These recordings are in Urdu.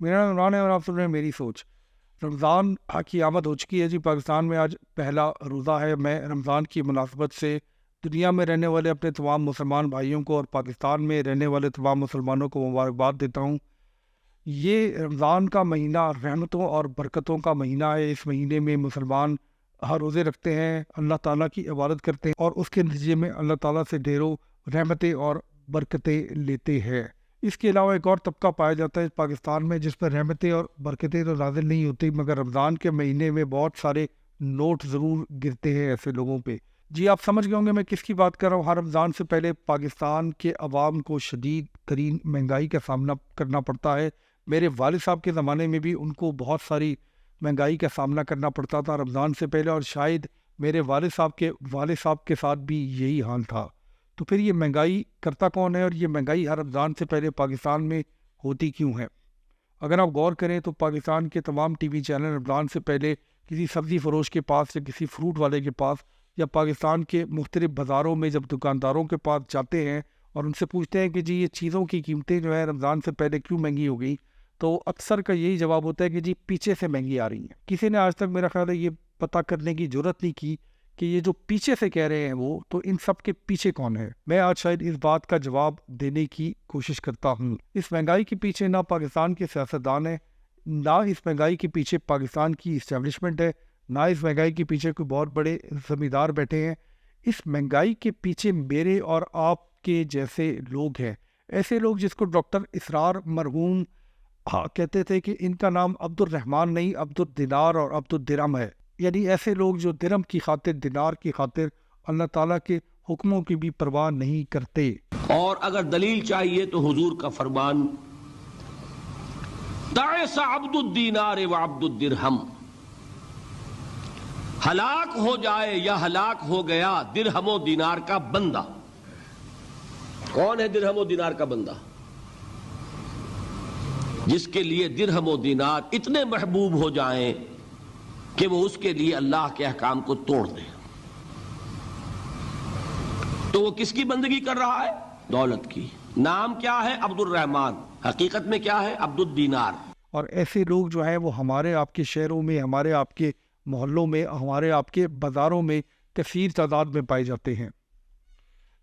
میرا نام عمران ہے اور آپ سن رہے ہیں میری سوچ۔ رمضان کی آمد ہو چکی ہے جی۔ پاکستان میں آج پہلا روزہ ہے۔ میں رمضان کی مناسبت سے دنیا میں رہنے والے اپنے تمام مسلمان بھائیوں کو اور پاکستان میں رہنے والے تمام مسلمانوں کو مبارکباد دیتا ہوں۔ یہ رمضان کا مہینہ رحمتوں اور برکتوں کا مہینہ ہے۔ اس مہینے میں مسلمان ہر روزے رکھتے ہیں، اللہ تعالیٰ کی عبادت کرتے ہیں اور اس کے نتیجے میں اللہ تعالیٰ سے ڈھیروں رحمتیں اور برکتیں لیتے ہیں۔ اس کے علاوہ ایک اور طبقہ پایا جاتا ہے پاکستان میں جس پر رحمتیں اور برکتیں تو نازل نہیں ہوتی، مگر رمضان کے مہینے میں بہت سارے نوٹ ضرور گرتے ہیں ایسے لوگوں پہ۔ جی آپ سمجھ گئے ہوں گے میں کس کی بات کر رہا ہوں۔ ہر رمضان سے پہلے پاکستان کے عوام کو شدید ترین مہنگائی کا سامنا کرنا پڑتا ہے۔ میرے والد صاحب کے زمانے میں بھی ان کو بہت ساری مہنگائی کا سامنا کرنا پڑتا تھا رمضان سے پہلے، اور شاید میرے والد صاحب کے ساتھ بھی یہی حال تھا۔ تو پھر یہ مہنگائی کرتا کون ہے اور یہ مہنگائی ہر رمضان سے پہلے پاکستان میں ہوتی کیوں ہے؟ اگر آپ غور کریں تو پاکستان کے تمام ٹی وی چینل رمضان سے پہلے کسی سبزی فروش کے پاس یا کسی فروٹ والے کے پاس یا پاکستان کے مختلف بازاروں میں جب دکانداروں کے پاس جاتے ہیں اور ان سے پوچھتے ہیں کہ جی یہ چیزوں کی قیمتیں جو ہے رمضان سے پہلے کیوں مہنگی ہو گئی، تو اکثر کا یہی جواب ہوتا ہے کہ جی پیچھے سے مہنگی آ رہی ہیں۔ کسی نے آج تک میرا خیال ہے یہ پتہ کرنے کی جرت نہیں کی کہ یہ جو پیچھے سے کہہ رہے ہیں وہ تو ان سب کے پیچھے کون ہے۔ میں آج شاید اس بات کا جواب دینے کی کوشش کرتا ہوں۔ اس مہنگائی کے پیچھے نہ پاکستان کے سیاستدان ہیں، نہ اس مہنگائی کے پیچھے پاکستان کی اسٹیبلشمنٹ ہے، نہ اس مہنگائی کے پیچھے کوئی بہت بڑے زمیندار بیٹھے ہیں۔ اس مہنگائی کے پیچھے میرے اور آپ کے جیسے لوگ ہیں، ایسے لوگ جس کو ڈاکٹر اسرار مرحوم کہتے تھے کہ ان کا نام عبد الرحمن نہیں عبد الدینار اور عبد الدرہم ہے، یعنی ایسے لوگ جو درہم کی خاطر دینار کی خاطر اللہ تعالیٰ کے حکموں کی بھی پرواہ نہیں کرتے۔ اور اگر دلیل چاہیے تو حضور کا فرمان تعس عبد الدینار و عبد الدرہم، ہلاک ہو جائے یا ہلاک ہو گیا درہم و دینار کا بندہ۔ کون ہے درہم و دینار کا بندہ؟ جس کے لیے درہم و دینار اتنے محبوب ہو جائیں کہ وہ اس کے لیے اللہ کے احکام کو توڑ دے۔ تو وہ کس کی بندگی کر رہا ہے؟ دولت کی۔ نام کیا ہے؟ عبد الرحمن، حقیقت میں کیا ہے؟ عبد الدینار۔ اور ایسے لوگ جو ہیں وہ ہمارے آپ کے شہروں میں، ہمارے آپ کے محلوں میں، ہمارے آپ کے بازاروں میں کثیر تعداد میں پائے جاتے ہیں۔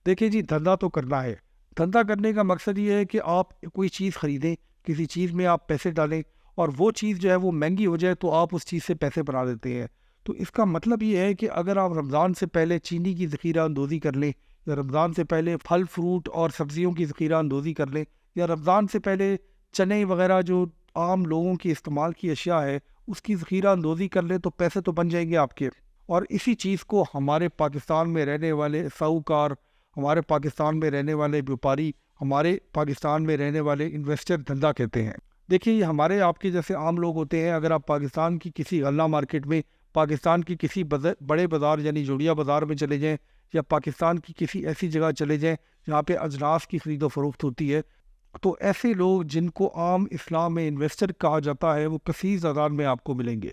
دیکھیں جی، دھندا تو کرنا ہے۔ دھندا کرنے کا مقصد یہ ہے کہ آپ کوئی چیز خریدیں، کسی چیز میں آپ پیسے ڈالیں اور وہ چیز جو ہے وہ مہنگی ہو جائے تو آپ اس چیز سے پیسے بنا دیتے ہیں۔ تو اس کا مطلب یہ ہے کہ اگر آپ رمضان سے پہلے چینی کی ذخیرہ اندوزی کر لیں، یا رمضان سے پہلے پھل فروٹ اور سبزیوں کی ذخیرہ اندوزی کر لیں، یا رمضان سے پہلے چنے وغیرہ جو عام لوگوں کی استعمال کی اشیاء ہے اس کی ذخیرہ اندوزی کر لیں، تو پیسے تو بن جائیں گے آپ کے۔ اور اسی چیز کو ہمارے پاکستان میں رہنے والے ساہوکار، ہمارے پاکستان میں رہنے والے بیوپاری، ہمارے پاکستان میں رہنے والے انویسٹر دھندا کہتے ہیں۔ دیکھیں یہ ہمارے آپ کے جیسے عام لوگ ہوتے ہیں۔ اگر آپ پاکستان کی کسی غلہ مارکیٹ میں، پاکستان کی کسی بڑے بازار یعنی جوڑیا بازار میں چلے جائیں، یا پاکستان کی کسی ایسی جگہ چلے جائیں جہاں پہ اجناس کی خرید و فروخت ہوتی ہے، تو ایسے لوگ جن کو عام اسلام میں انویسٹر کہا جاتا ہے وہ کثیر تعداد میں آپ کو ملیں گے۔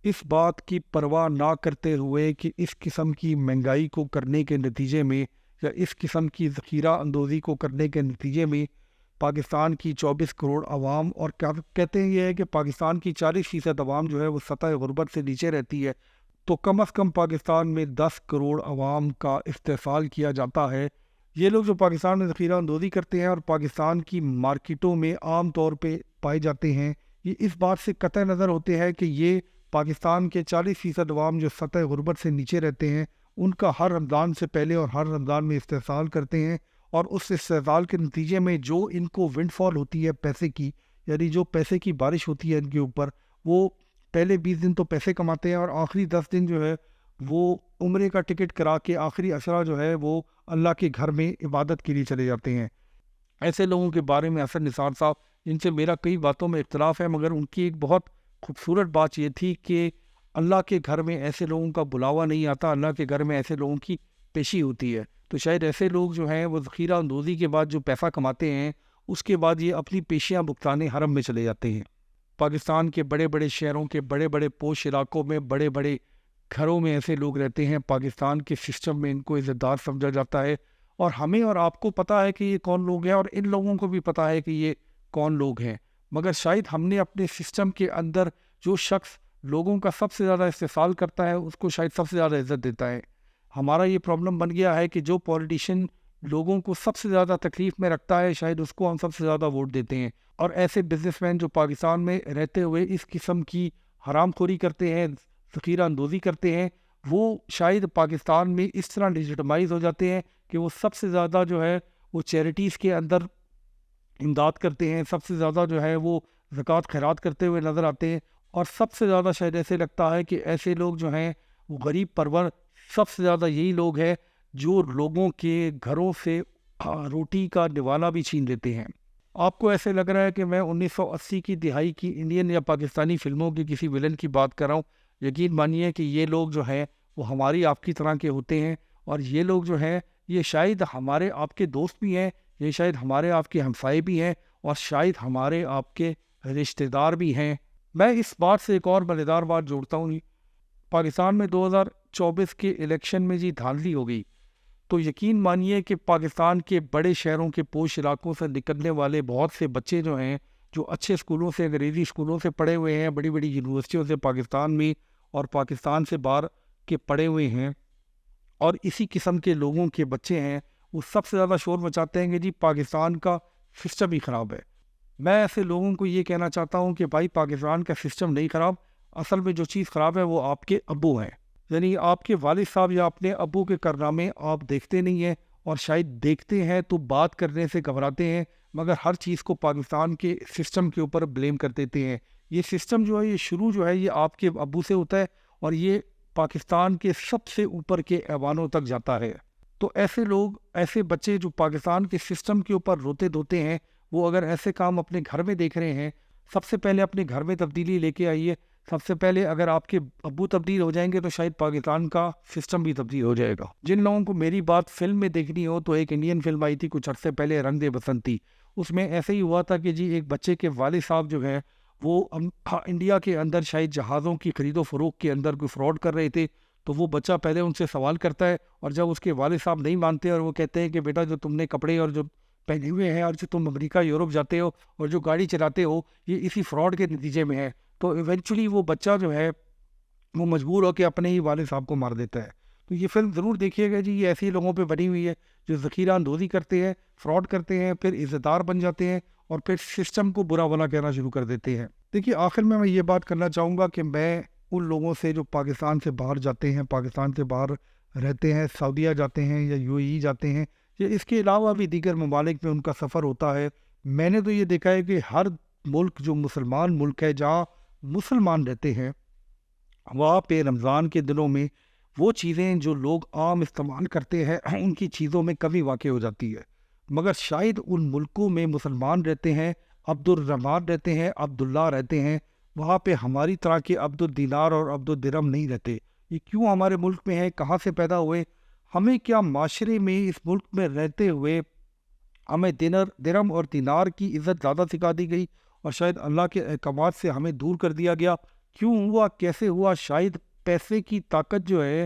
اس بات کی پرواہ نہ کرتے ہوئے کہ اس قسم کی مہنگائی کو کرنے کے نتیجے میں یا اس قسم کی ذخیرہ اندوزی کو کرنے کے نتیجے میں پاکستان کی 24 کروڑ عوام، اور کیا کہتے ہیں یہ ہے کہ پاکستان کی 40% عوام جو ہے وہ سطح غربت سے نیچے رہتی ہے، تو کم از کم پاکستان میں 10 کروڑ عوام کا استحصال کیا جاتا ہے۔ یہ لوگ جو پاکستان میں ذخیرہ اندوزی کرتے ہیں اور پاکستان کی مارکیٹوں میں عام طور پہ پائے جاتے ہیں، یہ اس بات سے قطع نظر ہوتے ہیں کہ یہ پاکستان کے 40% عوام جو سطح غربت سے نیچے رہتے ہیں ان کا ہر رمضان سے پہلے اور ہر رمضان میں استحصال کرتے ہیں، اور اس استحصال کے نتیجے میں جو ان کو ونڈ فال ہوتی ہے پیسے کی، یعنی جو پیسے کی بارش ہوتی ہے ان کے اوپر، وہ پہلے 20 دن تو پیسے کماتے ہیں اور آخری 10 دن جو ہے وہ عمرے کا ٹکٹ کرا کے آخری عشرہ جو ہے وہ اللہ کے گھر میں عبادت کے لیے چلے جاتے ہیں۔ ایسے لوگوں کے بارے میں حسن نثار صاحب، جن سے میرا کئی باتوں میں اختلاف ہے، مگر ان کی ایک بہت خوبصورت بات یہ تھی کہ اللہ کے گھر میں ایسے لوگوں کا بلاوا نہیں آتا، اللہ کے گھر میں ایسے لوگوں کی پیشی ہوتی ہے۔ تو شاید ایسے لوگ جو ہیں وہ ذخیرہ اندوزی کے بعد جو پیسہ کماتے ہیں اس کے بعد یہ اپنی پیشیاں بھگتانے حرم میں چلے جاتے ہیں۔ پاکستان کے بڑے بڑے شہروں کے بڑے بڑے پوش علاقوں میں بڑے بڑے گھروں میں ایسے لوگ رہتے ہیں۔ پاکستان کے سسٹم میں ان کو عزت دار سمجھا جاتا ہے، اور ہمیں اور آپ کو پتہ ہے کہ یہ کون لوگ ہیں، اور ان لوگوں کو بھی پتہ ہے کہ یہ کون لوگ ہیں، مگر شاید ہم نے اپنے سسٹم کے اندر جو شخص لوگوں کا سب سے زیادہ استحصال کرتا ہے اس کو شاید سب سے زیادہ عزت دیتا ہے. ہمارا یہ پرابلم بن گیا ہے کہ جو پولیٹیشین لوگوں کو سب سے زیادہ تکلیف میں رکھتا ہے شاید اس کو ہم سب سے زیادہ ووٹ دیتے ہیں. اور ایسے بزنس مین جو پاکستان میں رہتے ہوئے اس قسم کی حرام خوری کرتے ہیں، ذخیرہ اندوزی کرتے ہیں، وہ شاید پاکستان میں اس طرح لیجٹمائز ہو جاتے ہیں کہ وہ سب سے زیادہ جو ہے وہ چیریٹیز کے اندر امداد کرتے ہیں، سب سے زیادہ جو ہے وہ زکوٰۃ خیرات کرتے ہوئے نظر آتے ہیں. اور سب سے زیادہ شاید ایسے لگتا ہے کہ ایسے لوگ جو ہیں وہ غریب پرور سب سے زیادہ یہی لوگ ہیں جو لوگوں کے گھروں سے روٹی کا نوالا بھی چھین لیتے ہیں. آپ کو ایسے لگ رہا ہے کہ میں 1980 کی دہائی کی انڈین یا پاکستانی فلموں کے کسی ولن کی بات کر رہا ہوں. یقین مانیے کہ یہ لوگ جو ہیں وہ ہماری آپ کی طرح کے ہوتے ہیں، اور یہ لوگ جو ہیں یہ شاید ہمارے آپ کے دوست بھی ہیں، یہ شاید ہمارے آپ کے ہمسائے بھی ہیں، اور شاید ہمارے آپ کے رشتہ دار بھی ہیں. میں اس بات سے ایک اور مزیدار بات جوڑتا ہوں. پاکستان میں 2024 کے الیکشن میں دھاندلی ہو گئی تو یقین مانیے کہ پاکستان کے بڑے شہروں کے پوش علاقوں سے نکلنے والے بہت سے بچے جو ہیں، جو اچھے اسکولوں سے، انگریزی اسکولوں سے پڑھے ہوئے ہیں، بڑی بڑی یونیورسٹیوں سے پاکستان میں اور پاکستان سے باہر کے پڑھے ہوئے ہیں، اور اسی قسم کے لوگوں کے بچے ہیں، وہ سب سے زیادہ شور مچاتے ہیں کہ پاکستان کا سسٹم ہی خراب ہے. میں ایسے لوگوں کو یہ کہنا چاہتا ہوں کہ بھائی پاکستان کا سسٹم نہیں خراب، اصل میں جو چیز خراب ہے وہ آپ کے ابو ہیں. یعنی آپ کے والد صاحب یا اپنے ابو کے کارنامے آپ دیکھتے نہیں ہیں، اور شاید دیکھتے ہیں تو بات کرنے سے گھبراتے ہیں، مگر ہر چیز کو پاکستان کے سسٹم کے اوپر بلیم کر دیتے ہیں. یہ سسٹم جو ہے یہ شروع جو ہے یہ آپ کے ابو سے ہوتا ہے، اور یہ پاکستان کے سب سے اوپر کے ایوانوں تک جاتا ہے. تو ایسے لوگ، ایسے بچے جو پاکستان کے سسٹم کے اوپر روتے دھوتے ہیں، وہ اگر ایسے کام اپنے گھر میں دیکھ رہے ہیں، سب سے پہلے اپنے گھر میں تبدیلی لے کے آئیے. سب سے پہلے اگر آپ کے ابو تبدیل ہو جائیں گے تو شاید پاکستان کا سسٹم بھی تبدیل ہو جائے گا. جن لوگوں کو میری بات فلم میں دیکھنی ہو تو ایک انڈین فلم آئی تھی کچھ عرصے پہلے، رنگ دے بسنتی. اس میں ایسے ہی ہوا تھا کہ ایک بچے کے والد صاحب جو ہیں وہ انڈیا کے اندر شاید جہازوں کی خرید و فروخت کے اندر کوئی فراڈ کر رہے تھے. تو وہ بچہ پہلے ان سے سوال کرتا ہے، اور جب اس کے والد صاحب نہیں مانتے اور وہ کہتے ہیں کہ بیٹا جو تم نے کپڑے اور جو پہنے ہوئے ہیں اور جو تم امریکہ یورپ جاتے ہو اور جو گاڑی چلاتے ہو یہ اسی فراڈ کے نتیجے میں ہے، تو ایونچولی وہ بچہ جو ہے وہ مجبور ہو کے اپنے ہی والد صاحب کو مار دیتا ہے. تو یہ فلم ضرور دیکھیے گا یہ ایسے ہی لوگوں پہ بنی ہوئی ہے جو ذخیرہ اندوزی کرتے ہیں، فراڈ کرتے ہیں، پھر عزت دار بن جاتے ہیں اور پھر سسٹم کو برا بھلا کہنا شروع کر دیتے ہیں. دیکھیے آخر میں یہ بات کرنا چاہوں گا کہ میں ان لوگوں سے جو پاکستان سے باہر جاتے ہیں، پاکستان سے باہر رہتے ہیں، سعودیہ جاتے ہیں یا UAE جاتے ہیں، یا اس کے علاوہ بھی دیگر ممالک میں ان کا سفر ہوتا ہے، میں نے تو یہ دیکھا ہے کہ ہر ملک جو مسلمان ملک ہے جہاں مسلمان رہتے ہیں وہاں پہ رمضان کے دنوں میں وہ چیزیں جو لوگ عام استعمال کرتے ہیں ان کی چیزوں میں کمی واقع ہو جاتی ہے. مگر شاید ان ملکوں میں مسلمان رہتے ہیں، عبد الرحمان رہتے ہیں، عبداللہ رہتے ہیں، وہاں پہ ہماری طرح کے عبد الدینار اور عبد الدرہم نہیں رہتے. یہ کیوں ہمارے ملک میں ہے؟ کہاں سے پیدا ہوئے؟ ہمیں کیا معاشرے میں اس ملک میں رہتے ہوئے ہمیں درہم اور دینار کی عزت زیادہ سکھا دی گئی اور شاید اللہ کے احکامات سے ہمیں دور کر دیا گیا؟ کیوں ہوا؟ کیسے ہوا؟ شاید پیسے کی طاقت جو ہے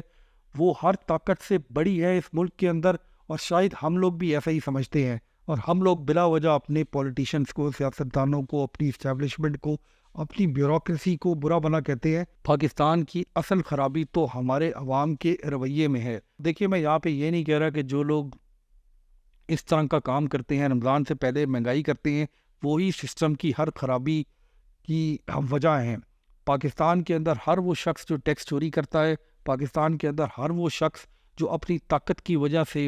وہ ہر طاقت سے بڑی ہے اس ملک کے اندر، اور شاید ہم لوگ بھی ایسا ہی سمجھتے ہیں، اور ہم لوگ بلا وجہ اپنے پولیٹیشنز کو، سیاستدانوں کو، اپنی اسٹیبلشمنٹ کو، اپنی بیوروکریسی کو برا بنا کہتے ہیں. پاکستان کی اصل خرابی تو ہمارے عوام کے رویے میں ہے. دیکھیے میں یہاں پہ یہ نہیں کہہ رہا کہ جو لوگ اس طرح کا کام کرتے ہیں، رمضان سے پہلے مہنگائی کرتے ہیں، وہی سسٹم کی ہر خرابی کی وجہ ہیں. پاکستان کے اندر ہر وہ شخص جو ٹیکس چوری کرتا ہے، پاکستان کے اندر ہر وہ شخص جو اپنی طاقت کی وجہ سے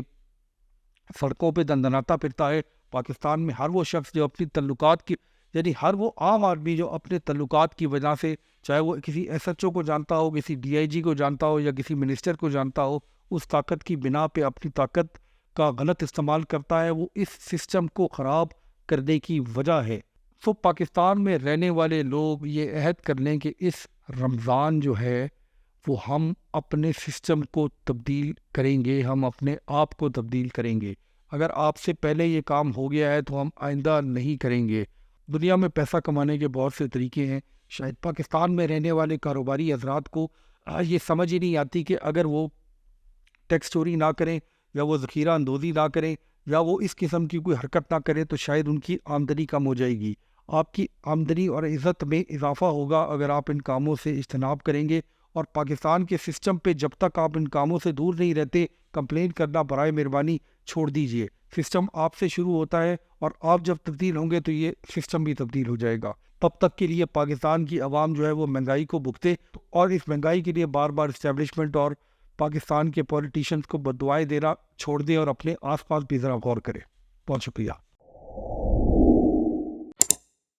سڑکوں پہ دندناتا پھرتا ہے، پاکستان میں ہر وہ شخص جو اپنی تعلقات کی، یعنی ہر وہ عام آدمی جو اپنے تعلقات کی وجہ سے، چاہے وہ کسی SHO کو جانتا ہو، کسی DIG کو جانتا ہو یا کسی منسٹر کو جانتا ہو، اس طاقت کی بنا پہ اپنی طاقت کا غلط استعمال کرتا ہے، وہ اس سسٹم کو خراب کرنے کی وجہ ہے. تو پاکستان میں رہنے والے لوگ یہ عہد کر لیں کہ اس رمضان جو ہے وہ ہم اپنے سسٹم کو تبدیل کریں گے، ہم اپنے آپ کو تبدیل کریں گے. اگر آپ سے پہلے یہ کام ہو گیا ہے تو ہم آئندہ نہیں کریں گے. دنیا میں پیسہ کمانے کے بہت سے طریقے ہیں، شاید پاکستان میں رہنے والے کاروباری حضرات کو یہ سمجھ ہی نہیں آتی کہ اگر وہ ٹیکس چوری نہ کریں یا وہ ذخیرہ اندوزی نہ کریں یا وہ اس قسم کی کوئی حرکت نہ کریں تو شاید ان کی آمدنی کم ہو جائے گی. آپ کی آمدنی اور عزت میں اضافہ ہوگا اگر آپ ان کاموں سے اجتناب کریں گے. اور پاکستان کے سسٹم پہ جب تک آپ ان کاموں سے دور نہیں رہتے، کمپلین کرنا برائے مہربانی چھوڑ دیجئے. سسٹم آپ سے شروع ہوتا ہے اور آپ جب تبدیل ہوں گے تو یہ سسٹم بھی تبدیل ہو جائے گا. تب تک کے لیے پاکستان کی عوام جو ہے وہ مہنگائی کو بھگتے، اور اس مہنگائی کے لیے بار بار اسٹیبلشمنٹ اور پاکستان کے پولیٹیشنز کو بددعائیں دینا چھوڑ دیں اور اپنے آس پاس بھی ذرا غور کریں. بہت شکریہ.